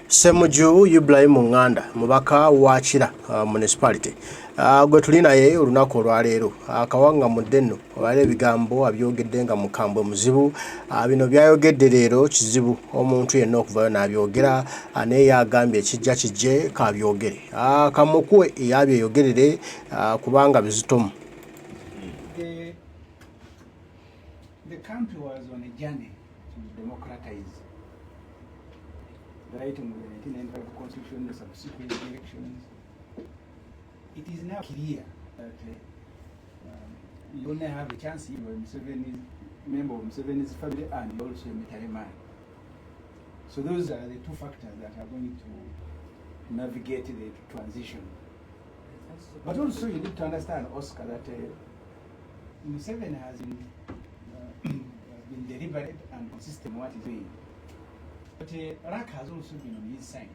Ssemuju Nganda mubaka wa Kira municipality gwe tuli naye olunaku olwaleero Akawangamude nno olwaleero ebigambo abyogedde nga mukambwe muzibu bino byayogedde leero kizibu omuntu yenna okuvayo n'abyogera naye yagambye ekijja kijje kabyogere kamukuwe yabyeyogerere kubanga bizitomu. The country was on a journey to democratize. The writing of the 1995 Constitution, the subsequent elections. It is now clear that you only have a chance if you are Museveni's member of Museveni's family and you also a military man. So those are the two factors that are going to navigate the transition. But also you need to understand, Oscar, that Museveni has been deliberate and consistent in what he's doing. But Iraq has also been on his side.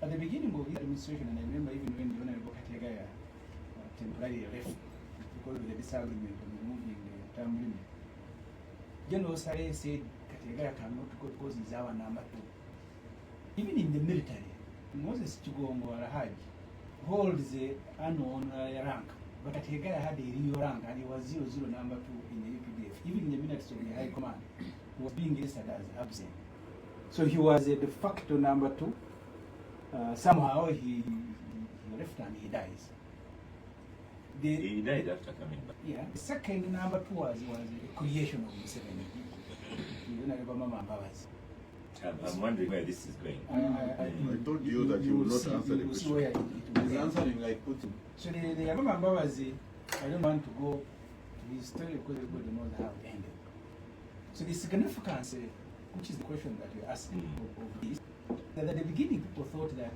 At the beginning of his administration, and I remember even when the Honorable Kategaya temporarily left because of the disagreement on removing the term limit, General Sare said Kategaya cannot go because he's our number two. Even in the military, Moses Chigongo Arahaj holds the unknown rank. But Kategaya had a real rank and he was 00 number 2 in the UPDF. Even in the minutes of the High Command, he was being listed as absent. So he was a de facto number 2. Somehow he left and he dies. He died after coming back. Yeah. The second number 2 was the creation of Museveni. I'm wondering where this is going. I told you that you will not answer the question. He's answering like Putin. So the Yamama Mbabazi, I don't want to go to his story because everybody knows how it ended. So the significance, which is the question that you're asking of this, that at the beginning people thought that,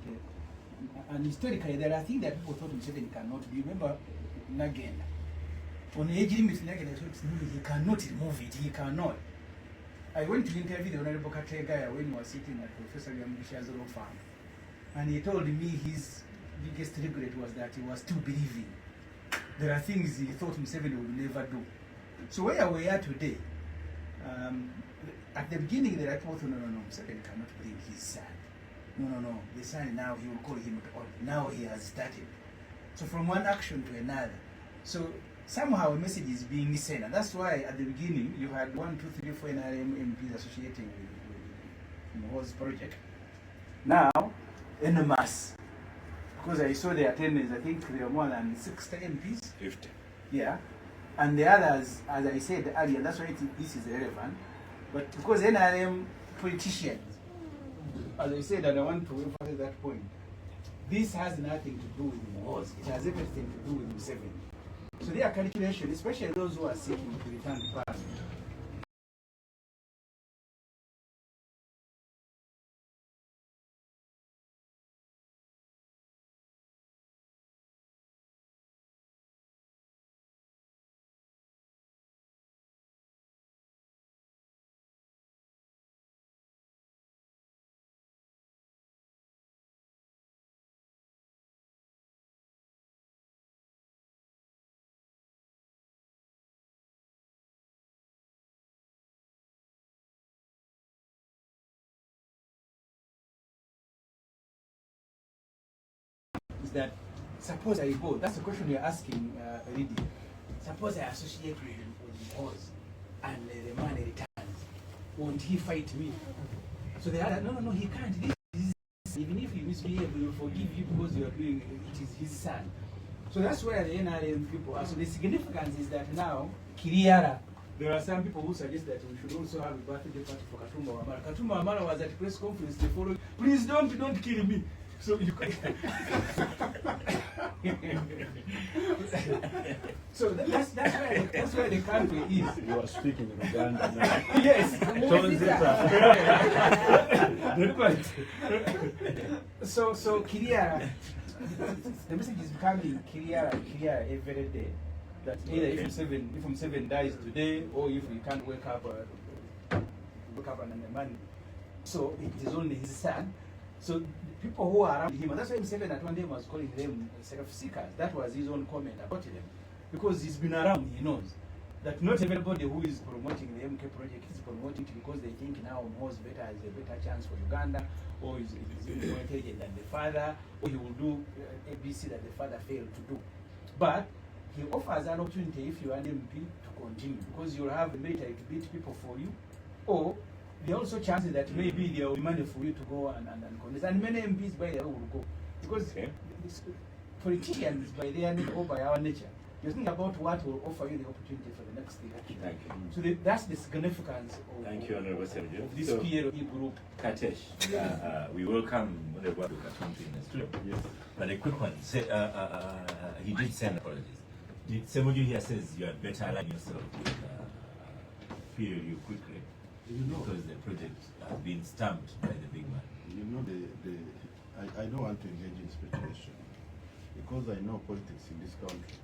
and historically there are things that people thought Museveni cannot do. Remember Nagenda. On the age limit, Nagenda told he cannot remove it, he cannot. I went to interview the Honorable Kategaya when he was sitting at Professor Yamusha's law farm, and he told me his biggest regret was that he was too believing. There are things he thought Museveni would never do. So where we are today, at the beginning there are people who no, Museveni cannot bring his son. No, the son now he will call him to order. Now he has started. So from one action to another. So somehow a message is being sent, and that's why at the beginning you had 1, 2, 3, 4 NRM MPs associating with the Moses project. Now, in a mass, because I saw the attendance, I think there were more than 60 MPs. 50. Yeah, and the others, as I said earlier, that's why this is relevant. But because NRM politicians, as I said, and I want to emphasize that point, this has nothing to do with Moses. It has everything to do with Museveni. So their calculation, especially those who are seeking to return to parliament, that suppose I go, that's the question you're asking, Lydia. Suppose I associate with the cause and the man returns. Won't he fight me? So they are no, he can't. Even if you misbehave, we will forgive you because you are doing it is his son. So that's where the NRM people are. So the significance is that now, Kiriara, there are some people who suggest that we should also have a birthday party for Katumba Wamala. Katumba Wamala was at press conference the following, please don't kill me. So you can so that's where the country is. You are speaking in Uganda now. Yes. So Kiriara, the message is becoming Kiriara every day. That either if Museveni dies today or if we can't wake up and the money. So it is only his son. So people who are around him, and that's why Museveni at one day was calling them self-seekers. That was his own comment about them. Because he's been around, he knows. that not everybody who is promoting the MK project is promoting it because they think now Mo's better has a better chance for Uganda, or is more intelligent than the father, or he will do ABC that the father failed to do. But he offers an opportunity if you are an MP to continue, because you'll have the military to beat people for you, or there are also chances that maybe there will be money for you to go and contest. And many MPs by their will go, because politicians by their nature or by our nature, you think about what will offer you the opportunity for the next election. Thank you. So that's the significance of, Thank you, Honorable Ssemuju. this So, PLE group. Katesh, we welcome Honorable Katonto in the studio. Yes. But a quick one. He did send apologies. Ssemuju here says you had better align yourself with PLU quickly, because the project has been stamped by the big man. You know, I don't want to engage in speculation, because I know politics in this country.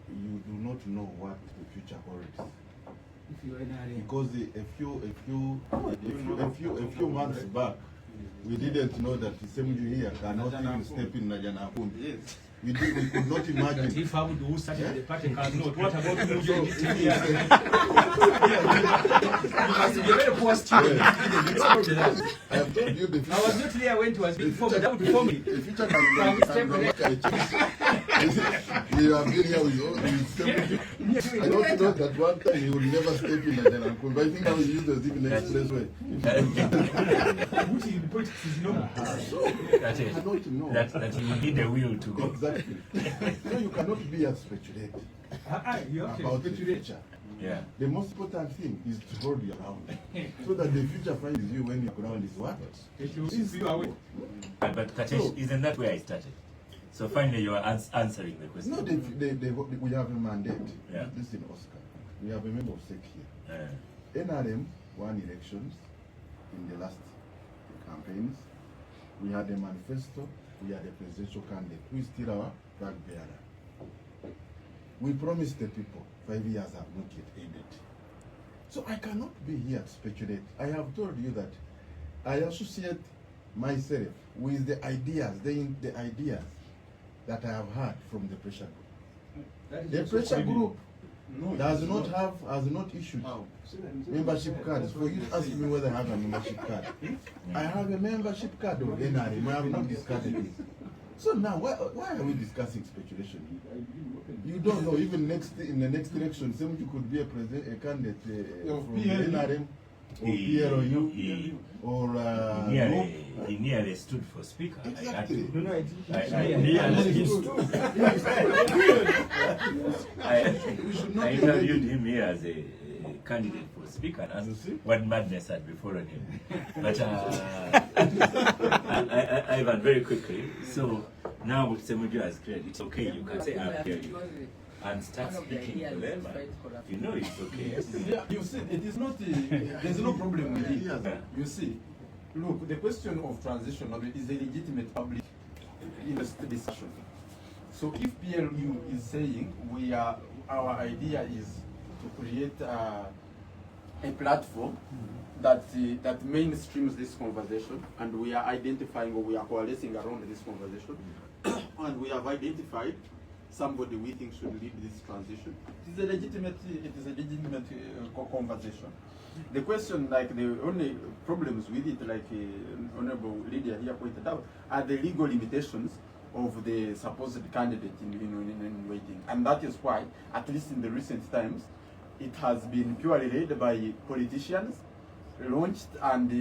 You do not know what the future holds. If you are in a Because a few months back, we didn't know that Ssemuju here cannot even step in Najana Akumbi. Yes. We could not imagine. if I would do started the party cannot, what about you? You must be very poor student. I have told you the future. I was not here when it was being formed. That would be for me. The future can be we have been here with Ssemuju. I don't know that one time he will never step in Najana Akumbi, but I think I will use the even expressway. In politics is normal. I don't know. That you need a will to go. Exactly. So you cannot be a speculator about the future. Yeah. The most important thing is to hold your ground, so that the future finds you when your ground is what? It will see you away. But Katesh, isn't that where I started? So finally you are answering the question. No, we have a mandate. Yeah. Listen, Oscar. We have a member of SEC here. NRM won elections in the last campaigns. We had a manifesto. We had a presidential candidate who is still our flag bearer. We promised the people 5 years have not yet ended. So I cannot be here to speculate. I have told you that I associate myself with the ideas, the ideas that I have had from the pressure group. The pressure group has not issued membership cards. For you to ask me whether I have a membership card, I have a membership card of NRM. I have not discarded it. So now, why are we discussing speculation? You don't know. Even in the next election, Ssemuju could be a candidate from NRM or PLU or he nearly stood for speaker. Exactly. I interviewed him here as a candidate for speaker, and what madness had befallen him. But Ivan, very quickly, so now with Ssemuju has cleared, it's okay, you can say I'm here, and start speaking to them. You know it's okay. Yeah, you see, it is not, there's no problem with it. You see, look, the question of transition is a legitimate public discussion. So if PLU is saying our idea is to create a platform that mainstreams this conversation, and we are identifying, or we are coalescing around this conversation, and we have identified somebody we think should lead this transition. It is a legitimate conversation. The question, like the only problems with it, like Honorable Lydia here pointed out, are the legal limitations of the supposed candidate in waiting, and that is why, at least in the recent times, it has been purely led by politicians, launched and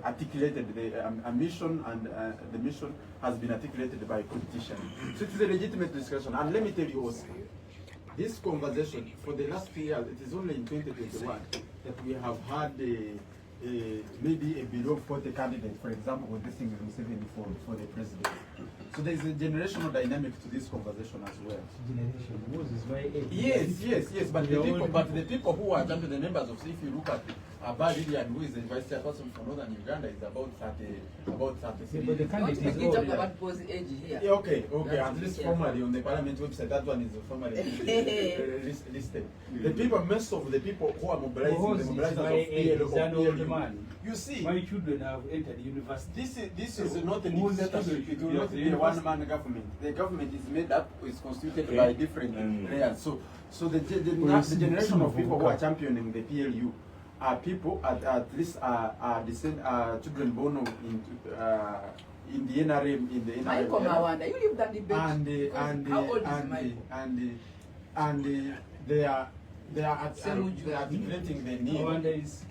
articulated. The mission and the mission has been articulated by politicians. So it is a legitimate discussion. And let me tell you also, this conversation for the last 3 years, it is only in 2021 that we have had maybe a below 40 candidate, for example, with this thing Museveni for the president. So there is a generational dynamic to this conversation as well. Generation was is my age. Yes. But the people who are the members of, if you look at Abba Lilian, who is the vice chairperson for Northern Uganda, is about 33. But the Don't candidate make is it talk older. about pose age here. Yeah, okay. That's At least yeah. formally on the parliament website, that one is formally listed. The people, most of the people who are mobilizing, the mobilizers of PLO, you see, My children have entered university. this is not a dictatorship. It will not be a one-man government. The government is made up, is constituted by different layers. So the generation of people who are championing the PLU are people at least are children born in the NRM, in the Michael NRM. Mawanda, you leave that debate. And how old is Michael? they are articulating the need. Rwanda is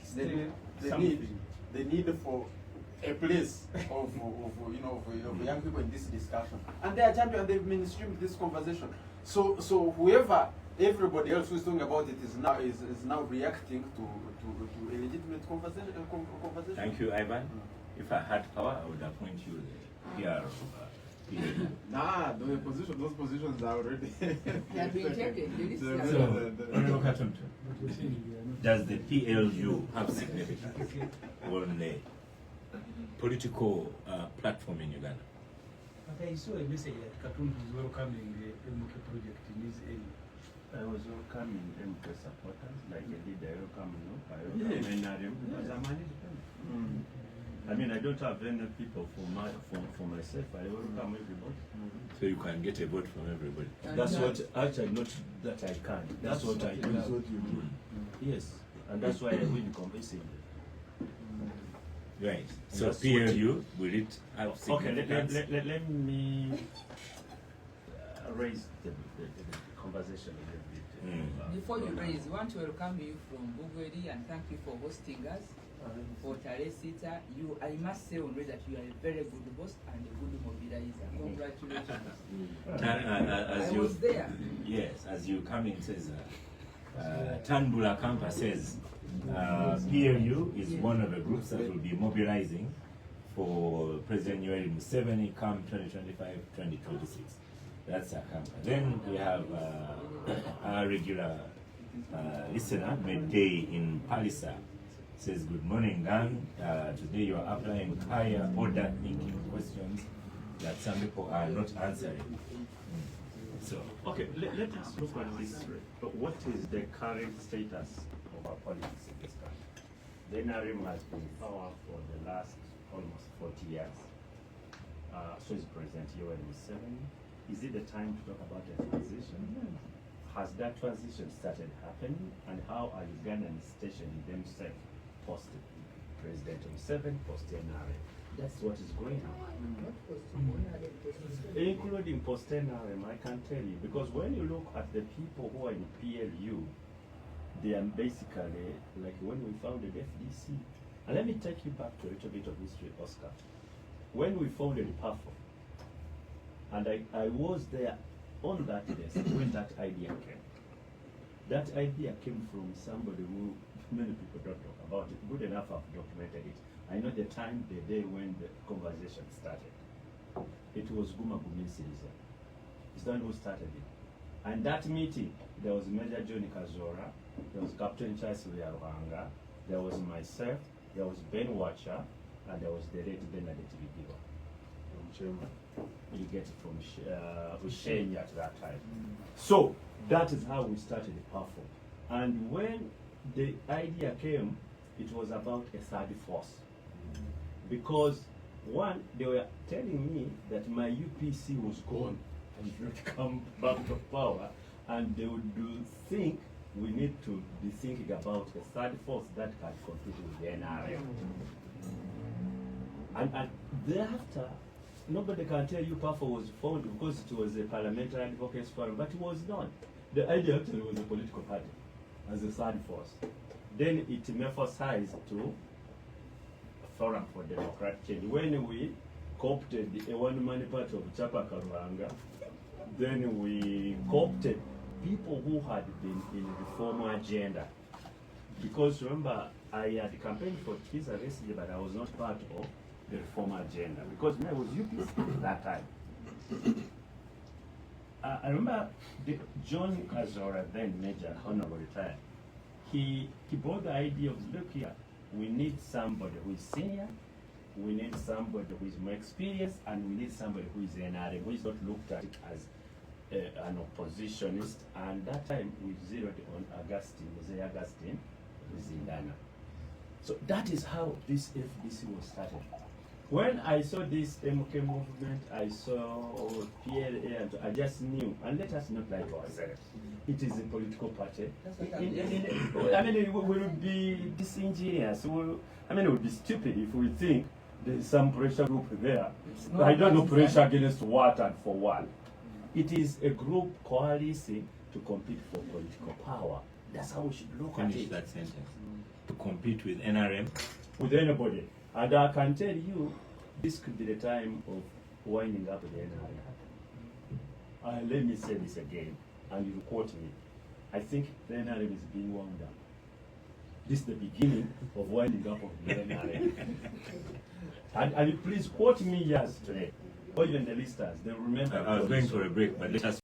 The need for a place of young people in this discussion, and they are champion. They've mainstreamed this conversation. So whoever, everybody else who is talking about it is now reacting to a legitimate conversation. Thank you, Ivan. If I had power, I would appoint you the PR of PLU. Nah, those positions are already. They have been taken. They list So, them. Honorable Katonto, does the PLU have significance on the political platform in Uganda? But I saw a message that Katumbi is welcoming the MK project in his area. I was welcoming MK supporters, like a leader, I welcome NRM, because I'm an independent. I mean, I don't have any people for myself, I welcome everybody. So you can get a vote from everybody. That's what, actually, not that I can, that's what I do. That's what you do. Yes, and that's why I win convincingly. Right. So That's PLU, will it have Okay, significance? let me raise the conversation a little bit. Before you raise, we want to welcome you from Bugweri and thank you for hosting us. For Taresita, I must say already that you are a very good host and a good mobilizer. Congratulations. I was there. Yes, as you come in says, Tanbula Kampa says, PLU is one of the groups that will be mobilizing for President Yoweri Museveni come 2025-2026. That's our Kampa. Then we have our regular listener, Midday in Palisa. Says, good morning, gang. Today you are applying higher order thinking questions that some people are not answering. So, Okay, let us look at this. What is the current status of our politics in this country? The NRM has been in power for the last almost 40 years. So is President Yoweri Museveni. Is it the time to talk about a transition? Has that transition started happening? And how are Ugandans stationing themselves post President Museveni, post NRM? That's what is going on. Including post NRM, I can tell you, because when you look at the people who are in PLU, they are basically like when we founded FDC. And let me take you back to a little bit of history, Oscar. When we founded PAFO, and I was there on that desk when that idea came. That idea came from somebody who many people don't talk about it. Good enough I've documented it. I know the time, the day when the conversation started. It was Guma Gumisiriza. He's the one who started it. And that meeting, there was Major John Kazora, there was Captain Charles Ruhanga, there was myself, there was Ben Watcher, and there was the late Benedict Bigiwa. You get it from Ushenya at that time. So that is how we started the PAFO. And when the idea came, it was about a third force. Because one, they were telling me that my UPC was gone and would not come back to power, and they would think we need to be thinking about a third force that can compete with the NRM. And thereafter, nobody can tell you PAFO was formed because it was a parliamentary advocacy forum, but it was not. The idea actually was a political party as a third force. Then it emphasized to Forum for Democratic Change. When we co-opted a one-man party of Chapa Karuhanga, then we co-opted people who had been in the reform agenda. Because remember, I had campaigned for Kiza Besigye, but I was not part of the reform agenda because I was UPC at that time. I remember John Kazora, then Major, Honorable retired. he brought the idea of, look here, we need somebody who is senior, we need somebody who is more experienced, and we need somebody who is NRM, who is not looked at as an oppositionist. And that time we zeroed on Augustine Zindana. So that is how this FDC was started. When I saw this MK movement, I saw PLA, and I just knew, and let us not lie to ourselves, it is a political party. I mean, we would be disingenuous. I mean, it would be stupid if we think there is some pressure group there. I don't know pressure against what and for what. It is a group coalescing to compete for political power. That's how we should look at Finish it. that sentence. To compete with NRM. With anybody. And I can tell you, this could be the time of winding up the NRM. Let me say this again, and you quote me. I think the NRM is being wound up. This is the beginning of winding up of the NRM. and please quote me yes today. Or even the listeners, they remember. I was going for a break, but let us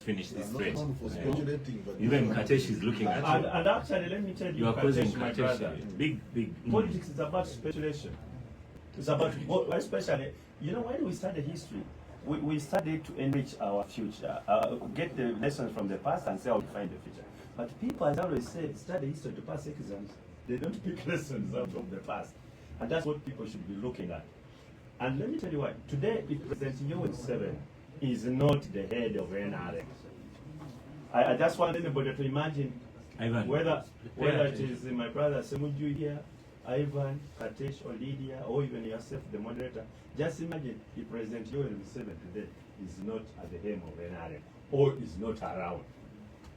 finish this thread. Even Katesh is looking at you. And actually, let me tell you, You are causing Katesh, my brother, big. politics is about speculation. It's about, especially, you know, when we study history, we study to enrich our future, get the lessons from the past and say how to find the future. But people, as I always said, study history to pass exams. They don't pick lessons out of the past. And that's what people should be looking at. And let me tell you what, today, if President Yoweri Museveni is not the head of NRM, I just want anybody to imagine Ivan, whether it is my brother Ssemuju here, Ivan, Katesh, or Lydia, or even yourself, the moderator. Just imagine if President Yoweri Museveni today is not at the helm of NRM, or is not around.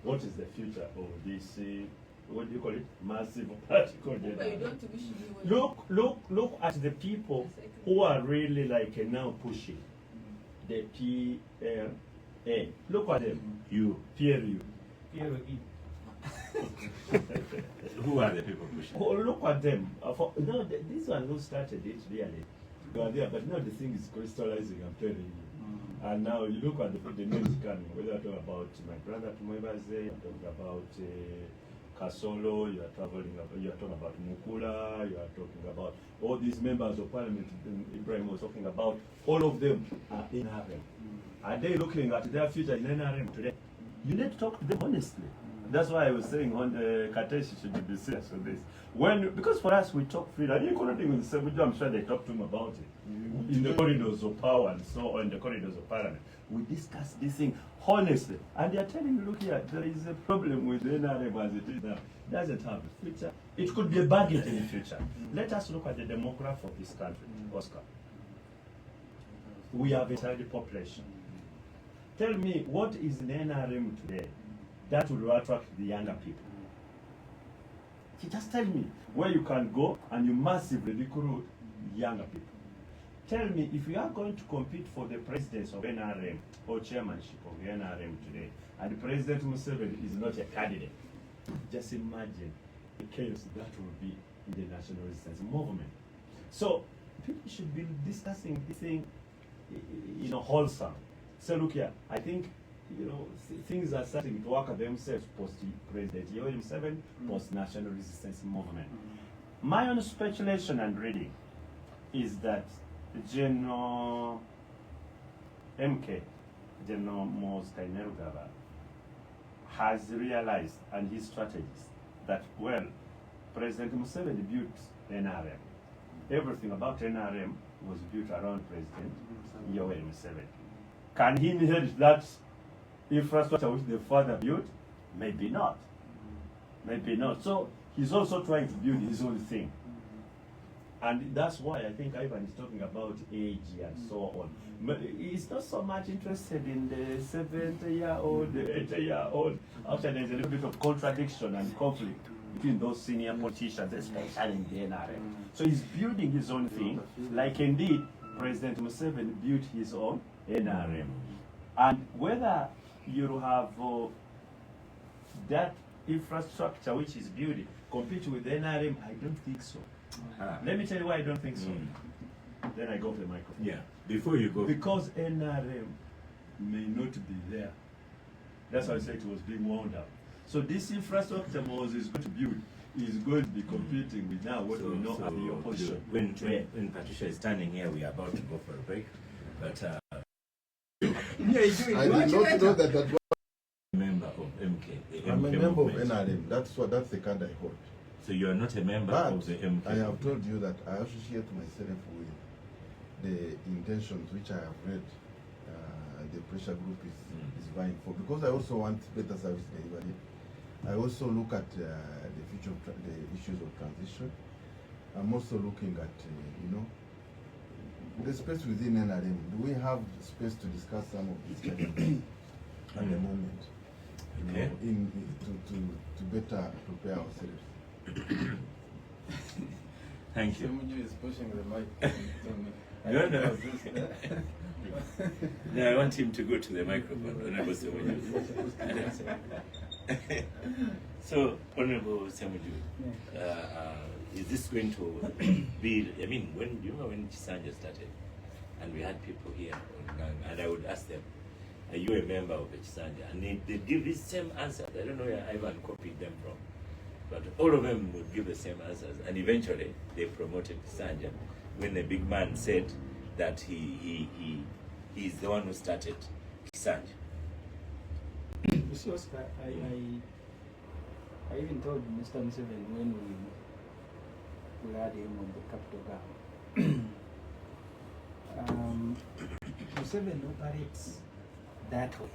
What is the future of this, what do you call it, massive political But you dynamic? don't wish me well. Look at the people who are really like now pushing the PLA. Look at them. you. PLU. Who are the people pushing? Oh, look at them. This one who started it really. They are there, but now the thing is crystallizing, I'm telling you. And now you look at the names coming, whether you're talking about my brother Tumoibaze, you're talking about Kasolo, you are talking about Mukula, you are talking about all these members of parliament Ibrahim was talking about. All of them are in NRM. Are they looking at their future in NRM today? You need to talk to them honestly. That's why I was saying on Katesh should be serious on this. Because for us we talk freely, and including with Ssemuju, I'm sure they talk to him about it. In the corridors of power and so on, in the corridors of parliament. We discuss this thing honestly. And they are telling me, look here, there is a problem with the NRM as it is now. It doesn't have a future. It could be a baggage in the future. Let us look at the demography of this country, Oscar. We have a child population. Tell me, what is in NRM today that will attract the younger people? Just tell me where you can go and you massively recruit younger people. Tell me, if you are going to compete for the presidency of NRM or chairmanship of NRM today, and President Museveni is not a candidate, just imagine the chaos that will be in the national resistance movement. So people should be discussing this thing, wholesome. So look here, I think, things are starting to work themselves post-President Yoweri Museveni, post-national resistance movement. My own speculation and reading is that General MK, General Mos Kainerugaba, has realized, and his strategies, that, well, President Museveni built NRM. Everything about NRM was built around President Yoweri Museveni. Can he inherit that infrastructure which the father built? Maybe not. Maybe not. So he's also trying to build his own thing. And that's why I think Ivan is talking about age and so on. But he's not so much interested in the 70-year-old, the 80-year-old. Actually, there's a little bit of contradiction and conflict between those senior politicians, especially in the NRM. So he's building his own thing, like indeed President Museveni built his own NRM. Mm. And whether you have that infrastructure which is built compete with NRM, I don't think so. Let me tell you why I don't think so. Then I go for the microphone. Yeah, before you go. Because NRM may not be there. That's why I said it was being wound up. So this infrastructure Moses is going to build is going to be competing with now what we know as the opposition. When Patricia is standing here, we are about to go for a break. But I did not know that was a member of MK. I'm a MK member of movement. NRM. That's the card I hold. So you are not a member But of the MK. I have told you that I associate myself with the intentions which I have read the pressure group is vying for, because I also want better service delivery. I also look at the future of the issues of transition. I'm also looking at the space within NRM. Do we have space to discuss some of these challenges at the moment? Okay. To better prepare ourselves. Thank you. Ssemuju is pushing the mic. No. No, I want him to go to the microphone, Honorable Ssemuju. So, Honorable Ssemuju, is this going to be, I mean, when you remember when Chisanja started, and we had people here, and I would ask them, are you a member of the Chisanja? And they give the same answer. I don't know where Ivan copied them from, but all of them would give the same answers. And eventually, they promoted Chisanja when the big man said that he's the one who started Chisanja. You see, Oscar, I even told Mr. Museveni when we had him on the capital ground. Museveni operates that way.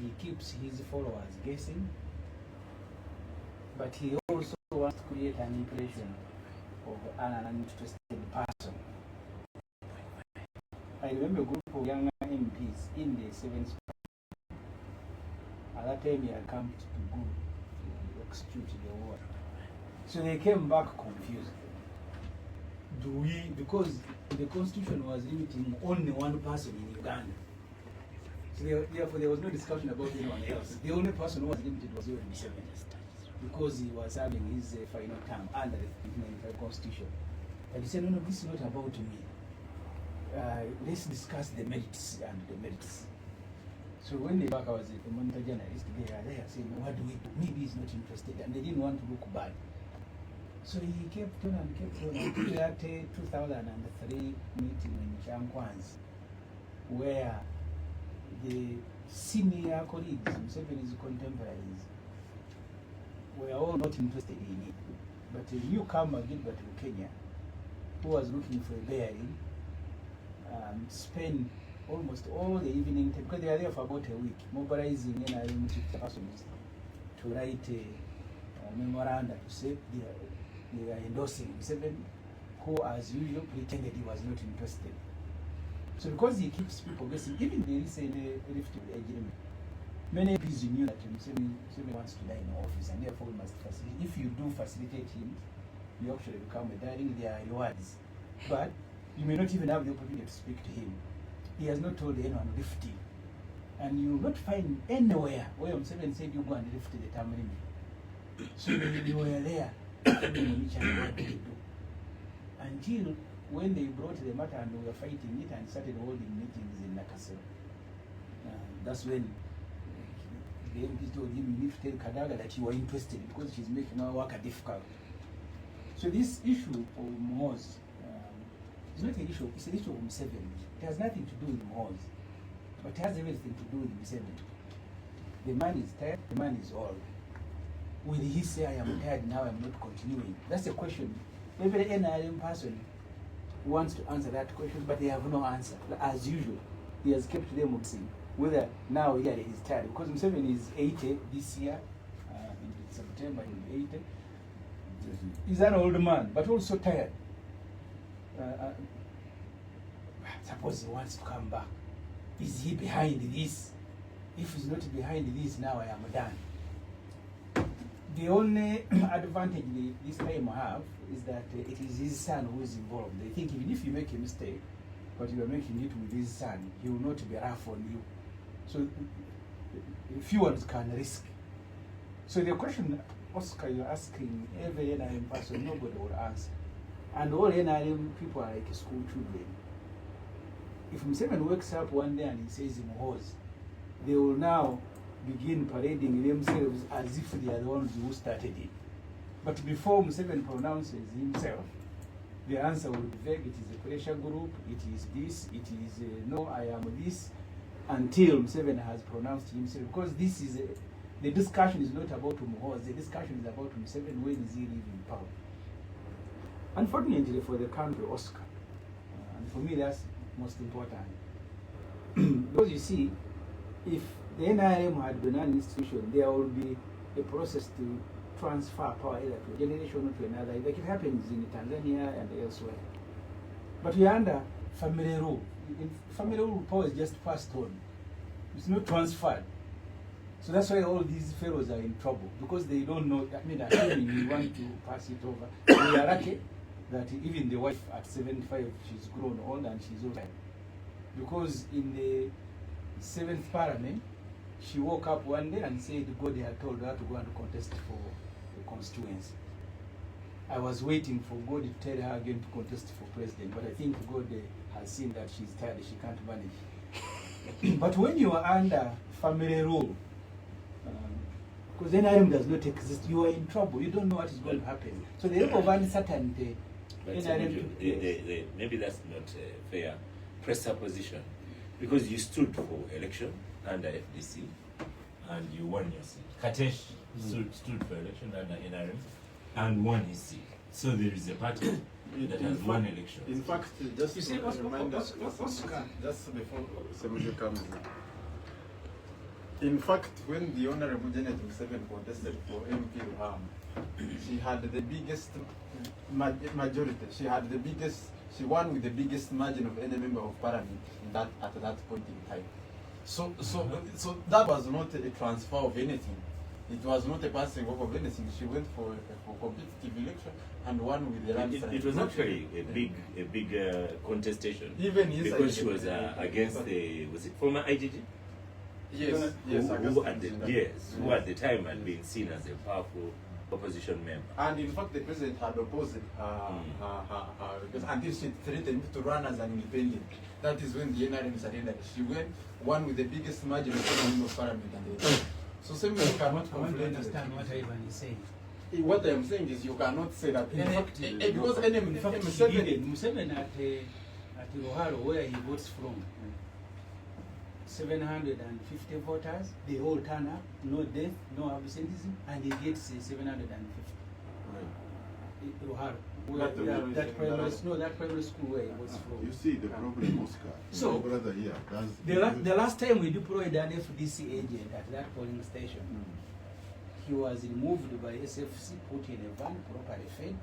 He keeps his followers guessing, but he also wants to create an impression of an uninterested person. I remember a group of young MPs in the 7th. At that time, he had come to go to execute the war. So they came back confused. Because the constitution was limiting only one person in Uganda. So therefore, there was no discussion about anyone else. The only person who was limited was Yoweri Museveni, because he was having his final term under the 1995 constitution. And he said, no, this is not about me. Let's discuss the merits and the merits. So when the back was a monitor journalist, they are there saying, what do we do? Maybe he's not interested, and they didn't want to look bad. So he kept on and kept on until at 2003 meeting in Chankwanzi, where the senior colleagues, Museveni's contemporaries, were all not interested in it. But a newcomer, Gilbert Kenya, who was looking for a bearing, spent almost all the evening, because they are there for about a week, mobilizing NRM persons to write a memoranda to say they are endorsing Museveni, who, as usual, pretended he was not interested. So because he keeps people guessing, even the recent lift to the agreement, many MPs knew that Museveni wants to die in office, and therefore we must facilitate. If you do facilitate him, you actually become a darling, there are rewards. But you may not even have the opportunity to speak to him. He has not told anyone lift him. And you will not find anywhere where Museveni said you go and lift the term limit. So they were there, telling each other what to do. Until when they brought the matter and we were fighting it and started holding meetings in Nakasero. That's when the MP told him, you need to tell Kadaga that you are interested because she's making our work difficult. So this issue of Moz, It's not an issue, it's an issue of Museveni. It has nothing to do with Mohozi, but it has everything to do with Museveni. The man is tired, the man is old. Will he say, I am tired now, I am not continuing? That's a question. Every NRM person wants to answer that question, but they have no answer. As usual, he has kept them mixing whether now he is tired. Because Museveni is 80 this year, in September he'll be 80. He's an old man, but also tired. Suppose he wants to come back. Is he behind this? If he's not behind this, now I am done. The only advantage this time have is that it is his son who is involved. They think even if you make a mistake, but you are making it with his son, he will not be rough on you. So few ones can risk. So the question, Oscar, you're asking every NRM person, nobody will answer. And all NRM people are like school children. If Museveni wakes up one day and he says Mohozi, they will now begin parading themselves as if they are the ones who started it. But before Museveni pronounces himself, the answer will be vague. It is a pressure group, it is this, it is no, I am this, until Museveni has pronounced himself. Because this is the discussion is not about Mohozi, the discussion is about Museveni when is he leaving power. Unfortunately for the country, Oscar, and for me that's most important. Because you see, if the NRM had been an institution, there would be a process to transfer power either to a generation or to another, like it happens in Tanzania and elsewhere. But we are under family rule. In family rule, power is just passed on. It's not transferred. So that's why all these fellows are in trouble, because they don't know. I mean, assuming we want to pass it over, we are lucky that even the wife at 75, she's grown old and she's old. Because in the 7th Parliament, she woke up one day and said God had told her to go and contest for the constituency. I was waiting for God to tell her again to contest for president, but I think God has seen that she's tired, she can't manage. But when you are under family rule, because NRM does not exist, you are in trouble. You don't know what is going to happen. So the level of uncertainty. Maybe that's not a fair presupposition, because you stood for election under FDC and you won your seat. Katesh stood for election under NRM and won his seat. So there is a party that has won elections. In fact, just You see, to remind us, just before Ssemuju comes in fact, when the Honorable Janet Museveni contested for MP Ruham, she had the biggest majority. She won with the biggest margin of any member of parliament at that point in time. So that was not a transfer of anything. It was not a passing off of anything. She went for competitive election and won with the landslide. It was actually a big contestation. Even because she was against the former IGG? Yes, who at the time had been seen as a powerful opposition member. And in fact, the president had opposed her until she threatened to run as an independent. That is when the NRM surrendered. She won with the biggest margin of any member of parliament. So Ssemuju cannot complain. Understand what Ivan is saying. What I am saying is you cannot say that. In fact, because Museveni at Roharo, where he votes from, 750 voters, they all turn up, no death, no absenteeism, and he gets 750. Roharo, that primary school where he votes from. You see the problem, Oscar. So, my brother here, the last time we deployed an FDC agent at that polling station, he was removed by SFC, put in a van, properly fed.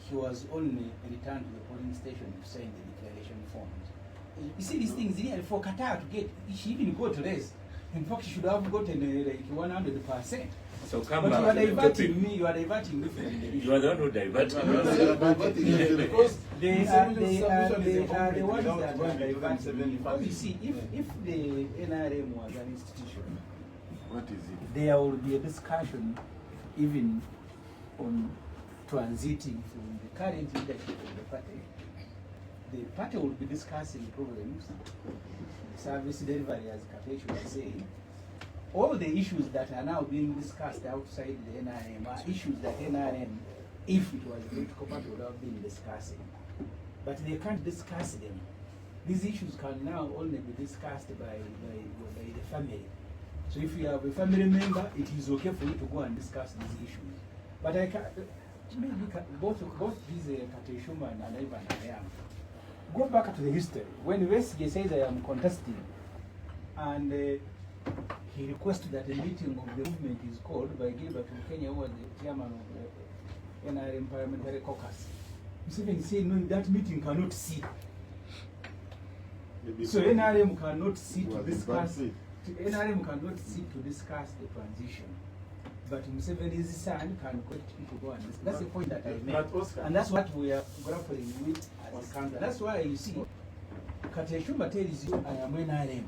He was only returned to the polling station to sign the declaration forms. You see these things here for Qatar to get, she even got less. In fact, she should have gotten like 100%. So come but back. You are diverting me. You are diverting me from the issue. You are the one who diverted me. Because they are the ones that are diverting. You see, if the NRM was an institution, what is it? There will be a discussion even on transiting from the current leadership of the party. The party will be discussing problems, service delivery, as Katesh was saying. All the issues that are now being discussed outside the NRM are issues that NRM, if it was a political party, would have been discussing. but they can't discuss them. These issues can now only be discussed by the family. So if you have a family member, it is okay for you to go and discuss these issues. But I can, maybe both these Kateshuma and Ivan and I am. Go back to the history. When Westgate says I am contesting, and he requested that a meeting of the movement is called by Gilbert Kenya, who was the chairman of the NRM Parliamentary Caucus. Museveni said, no, that meeting cannot sit. So NRM cannot sit to discuss. NRM cannot sit to discuss the transition. But Museveni's son can collect people to go and discuss. That's the point that I made. And that's what we are grappling with as a country. That's why you see, Kateshuma tells you, I am NRM,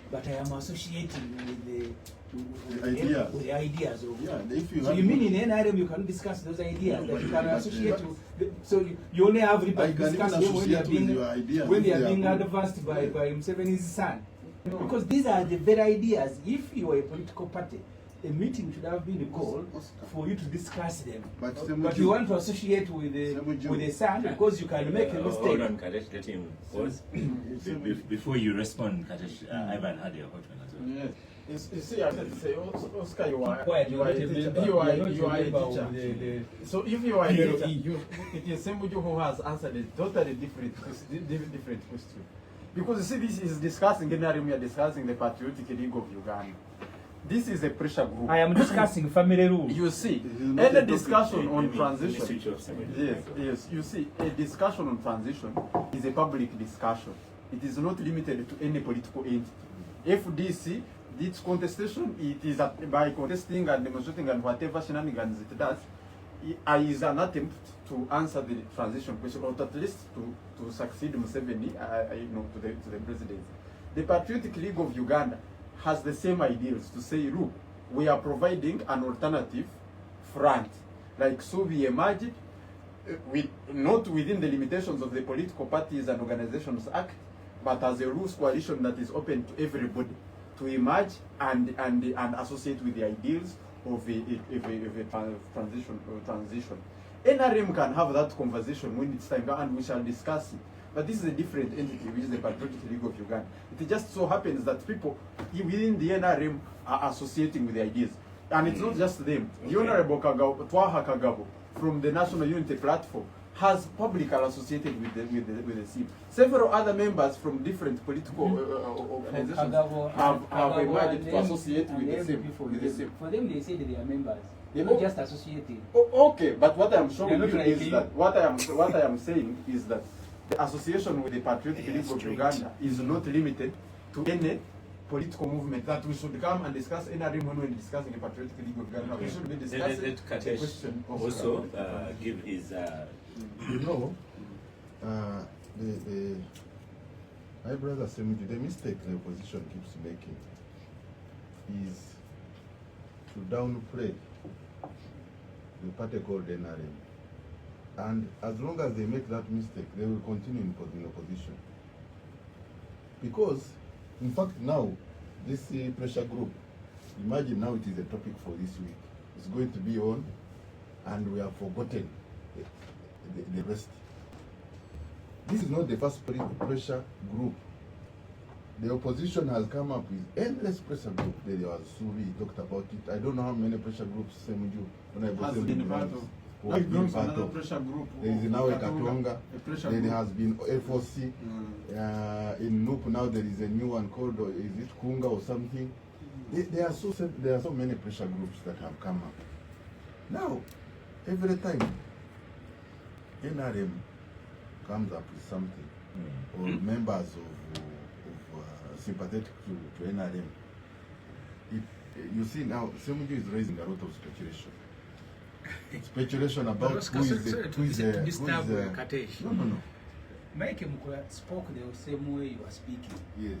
but I am associating with the ideas of. Yeah, so you mean in NRM you can discuss those ideas that you can associate with. So you only have to discuss them when they are being advanced by Museveni's son. Because these are the very ideas. If you are a political party, a meeting should have been called for you to discuss them. But you want to associate with the son because you can make a mistake. Hold on, Kadesh, let him pause. Before you respond, Kadesh, Ivan had your hot one as well. Yes. You see, I said, say, Oscar, you are a teacher. So if you are a teacher, it is Ssemuju who has answered a totally different question. Because you see, this is discussing, generally we are discussing the Patriotic League of Uganda. This is a pressure group. I am discussing family rules. You see, any discussion on transition, yes, you see, a discussion on transition is a public discussion. It is not limited to any political entity. FDC, its contestation, it is by contesting and demonstrating and whatever shenanigans it does, is an attempt to answer the transition question, or at least to succeed Museveni, to the presidency. The Patriotic League of Uganda has the same ideals to say, look, we are providing an alternative front, like SURVE emerged, not within the limitations of the Political Parties and Organizations Act, but as a loose coalition that is open to everybody to emerge and associate with the ideals of a transition. NRM can have that conversation when it's time, and we shall discuss it. But this is a different entity, which is the Patriotic League of Uganda. It just so happens that people within the NRM are associating with the ideas. And it's not just them. Okay. The Honorable Twaha Kagabo from the National Unity Platform has publicly associated with the SIM. Several other members from different political organizations have emerged to associate with the SIM. For them, they say that they are members. They're not just associated. Okay, but what I am showing you is that what I am saying is that the association with the Patriotic League of Uganda is not limited to any political movement. That we should come and discuss NRM when we're discussing the Patriotic League of Uganda. We should be discussing the question of also give his. My brother Ssemuju, the mistake the opposition keeps making is to downplay the party called NRM. And as long as they make that mistake, they will continue in opposition. Because, in fact, now, this pressure group, imagine now it is a topic for this week. It's going to be on, and we have forgotten the rest. This is not the first pressure group. The opposition has come up with endless pressure group. There was SURVE, he talked about it. I don't know how many pressure groups Ssemuju has been part of. Another pressure group. There is now a Katonga. Then there has been FOC. In Nup now there is a new one called, is it Kunga or something? There are so many pressure groups that have come up. Now, every time NRM comes up with something, or members of sympathetic to NRM, you see now Ssemuju is raising a lot of speculation. Speculation about who is the No. Mike Mukula spoke the same way you are speaking. Yes.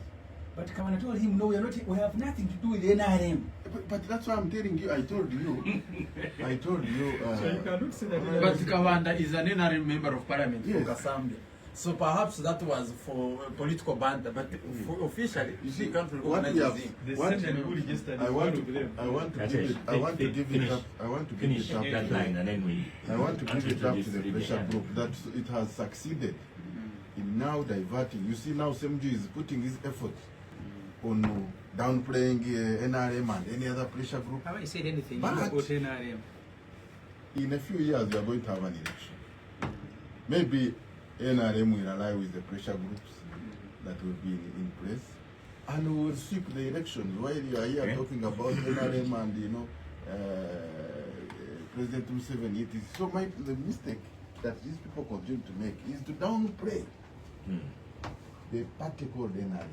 But Kawana told him, no, we have nothing to do with NRM. But that's why I'm telling you, I told you. So you cannot say that. But Kawanda is an NRM member of parliament for Kasambia. So perhaps that was for political banter, but officially, you can't recognize him. I want to give it up to the pressure group that it has succeeded in now diverting. You see now Ssemuju is putting his effort on downplaying NRM and any other pressure group. Have I said anything But about NRM? in a few years, we are going to have an election. Maybe NRM will ally with the pressure groups that will be in place, and we will sweep the elections. While you are here talking about NRM and President Museveni, it is so the mistake that these people continue to make is to downplay the party called NRM.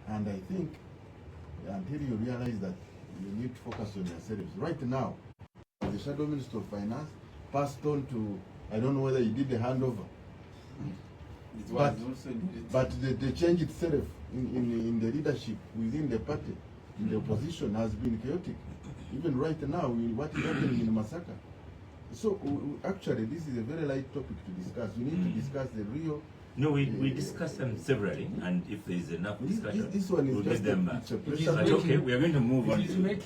And I think until you realize that you need to focus on yourselves. Right now, the Shadow Minister of Finance passed on to, I don't know whether he did the handover, but the change itself in the leadership within the party, in the opposition, has been chaotic. Even right now, what is happening in Masaka. So actually, this is a very light topic to discuss. We need to discuss the real. No, we discussed them severally, and if there is enough discussion, this one is we'll just get them. But okay, we are going to move on to.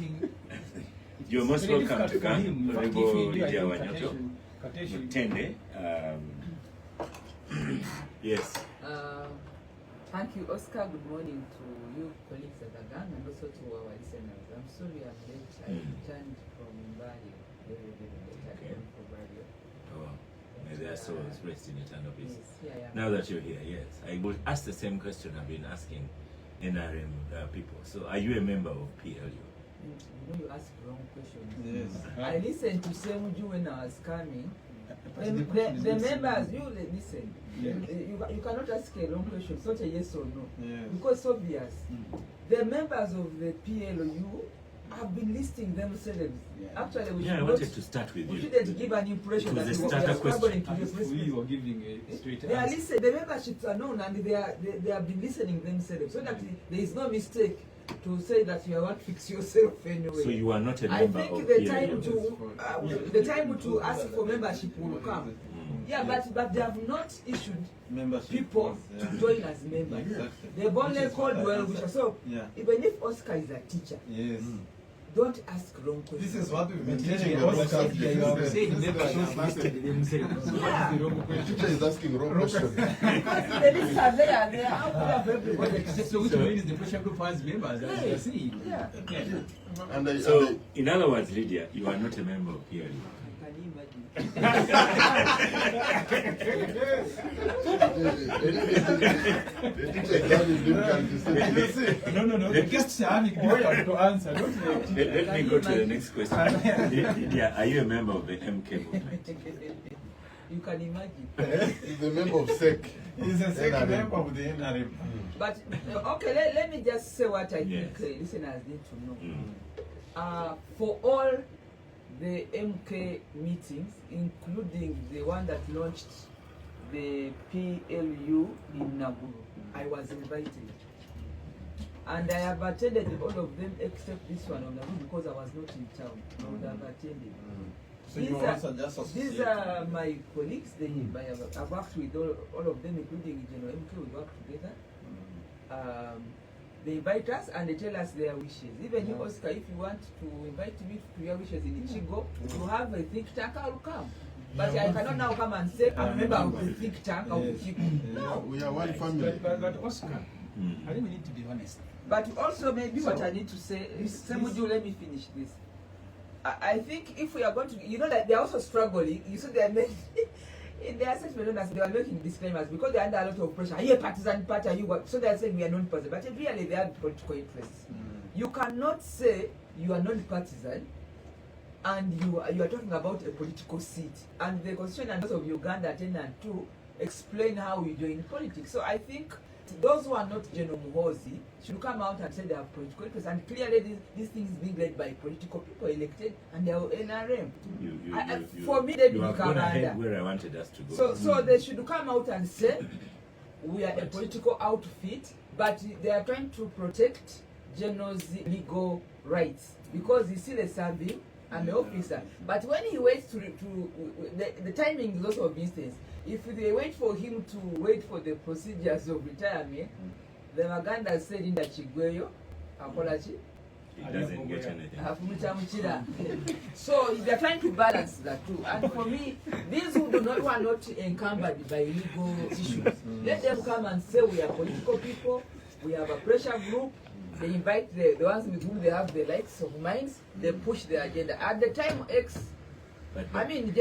You're most welcome to come, Honorable Lydia Wanyoto, Mutende. Yes. Thank you, Oscar. Good morning to you, colleagues at the gang, and also to our listeners. I'm sorry I'm late. I returned from Bali. Very late. I came from Bali. Oh, may their souls rest in eternal peace. Yes, yeah. Now that you're here, yes. I would ask the same question I've been asking NRM people. So, are you a member of PLU? You know, you ask wrong questions. Yes. I listened to Ssemuju when I was coming. The members, you listen. Yeah. You cannot ask a wrong question. It's not a yes or no. Yes. Because it's obvious. The members of the PLU have been listing themselves. Yeah. Actually, we Yeah, I wanted to start with we you. shouldn't give an impression It that was we a starter are struggling to As get if we response. were giving a straight They are answer. listen, the memberships are known and they have been listening themselves, so that there is no mistake to say that you want to fix yourself anyway. So you are not a I member think of the PLU? time to ask for membership will come. Yeah, but they have not issued Membership people yeah. to join as members. Exactly. They've only called well-wishers. So Yeah. even if Oscar is a teacher, Yes. don't ask wrong questions. This is what we've been Teaching teaching the about. Oscar, you have This said is membership the- listed themselves. Yeah. The teacher is asking wrong questions. Because the lists are there, they are out there for everybody. So which means the pressure group has members, as you are saying. Yeah. And So, in other words, Lydia, you are not a member of PLU. Can you imagine? the teacher is having difficulty You see? No. The guests are having difficult to answer. Don't they? Let me go to the next question. Lydia, are you a member of the MK movement? You can imagine. He's a member of SEC. He's a second NRM. member of the NRM. But okay, let me just say what I Yes. think listeners need to know. Mm. For all the MK meetings, including the one that launched the PLU in Naguru, I was invited. And I have attended all of them except this one on Naguru because I was not in town. I would have attended. So you also just These are my colleagues. I've worked with all of them, including General MK. We work together. They invite us and they tell us their wishes. Even you, Oscar, if you want to invite me to your wishes in Ichigo, to have a think tank, I will come. But I cannot now come and say I'm a member of the think tank of Ichigo. No. We are one family. But Oscar, I think we need to be honest. But also maybe what I need to say is, Ssemuju, let me finish this. I think if we are going to, you know that they are also struggling. You see, they are making, in their assessment, they are making disclaimers because they are under a lot of pressure. Are you a partisan party? Are you what? So they are saying we are non-partisan. But really, they have political interests. You cannot say you are non-partisan and you are talking about a political seat. And the Constitution and laws of Uganda 10 and 2 explain how we join politics. So I think those who are not General Muhozi should come out and say they have political interests. And clearly this thing is being led by political people elected and they are NRM. For me, they you have become gone ahead under. where I wanted us to go. So they should come out and say we are a political outfit, but they are trying to protect General's legal rights because he's still a serving and the officer. But when he waits the timing is also of instance. If they wait for him to wait for the procedures of retirement, the Maganda said in the Chigweyo, Apology, he doesn't get anything. So they are trying to balance that too. And for me, these who are not encumbered by legal issues, let them come and say we are political people, we have a pressure group. They invite the ones with whom they have the likes of minds, they push their agenda. At the time X, Kiza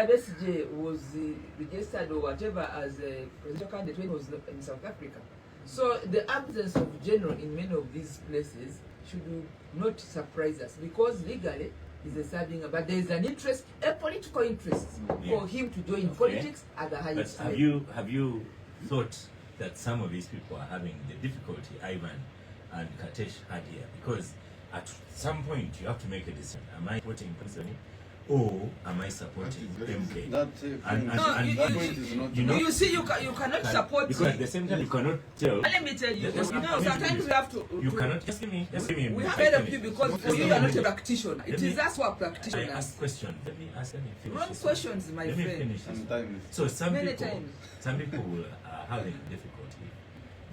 Besigye was registered or whatever as a presidential candidate when he was in South Africa. So the absence of general in many of these places should not surprise us, because legally he's a serving, but there is an interest, a political interest, for him to join politics at the highest level. Have you thought that some of these people are having the difficulty Ivan and Katesh had here? Because at some point you have to make a decision. Am I supporting Prince or am I supporting MK? You see, you cannot support. Because at the same time, you cannot tell. Let me tell you, sometimes we have to. You cannot just give me. We have heard of you because for you are not a practitioner. It is us who are practitioners. I ask questions. Let me finish. Wrong questions, my friend. Let me finish. So some people will having difficulty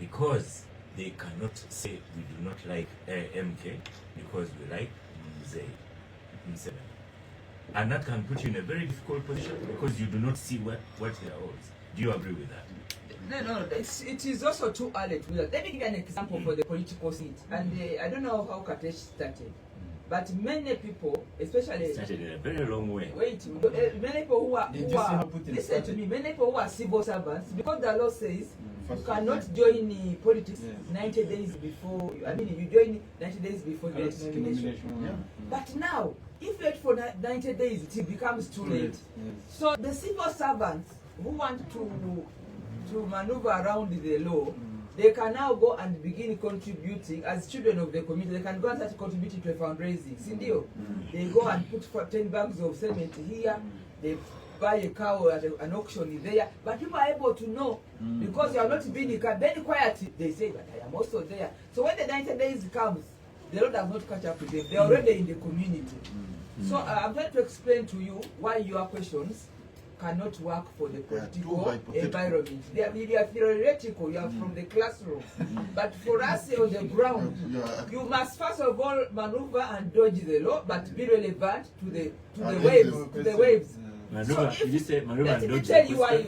because they cannot say we do not like MK because we like Mzee. And that can put you in a very difficult position because you do not see what he holds. Do you agree with that? No, it is also too early to do that. Let me give you an example for the political seat. And I don't know how Katesh started, but many people, especially started in a very long way. Wait, many people who are listen to me. Many people who are civil servants, because the law says you cannot join politics 90 days before. You join 90 days before the nomination. But now, if you wait for 90 days, it becomes too late. So the civil servants who want to maneuver around the law, they can now go and begin contributing as children of the community. They can go and start contributing to a fundraising. Sindio, they go and put for 10 bags of cement here. They buy a cow at an auction there. But people are able to know because you are not being very quiet. They say, but I am also there. So when the 90 days comes, the law does not catch up with them. They are already in the community. So I'm trying to explain to you why your questions cannot work for the political environment. They are theoretical, you are from the classroom. But for us on the ground, you must first of all maneuver and dodge the law, but be relevant to the waves. Maneuver, so did you say maneuver and dodge the question?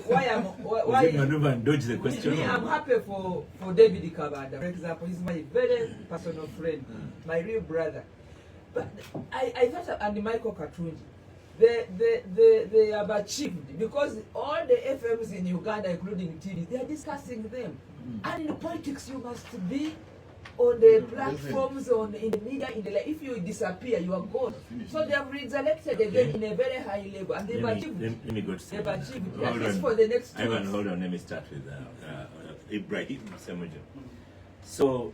Why maneuver and dodge the question? Me, I'm happy for David Kabada, for example. He's my very personal friend, my real brother. But I thought, and Michael Katunji, they have achieved, because all the FMs in Uganda, including TV, they are discussing them. And in politics, you must be on the platforms, in the media, if you disappear, you are gone. So they have resurrected again in a very high level, and they've achieved. Let me go to they've achieved. At least for the next 2 Ivan, weeks. hold on. Let me start with Ibrahim Ssemuju. So,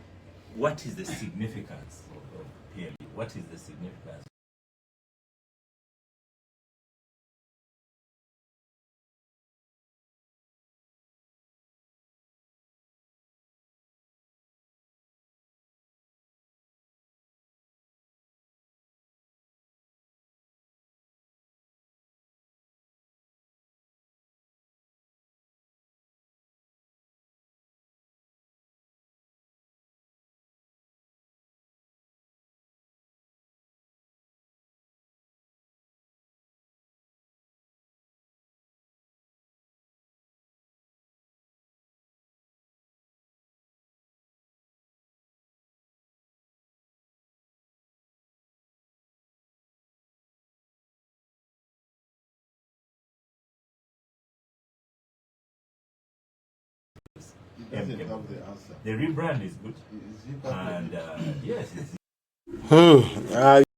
what is the significance of PLE? What is the significance? Doesn't have the answer. The rebrand is good, and yes, it's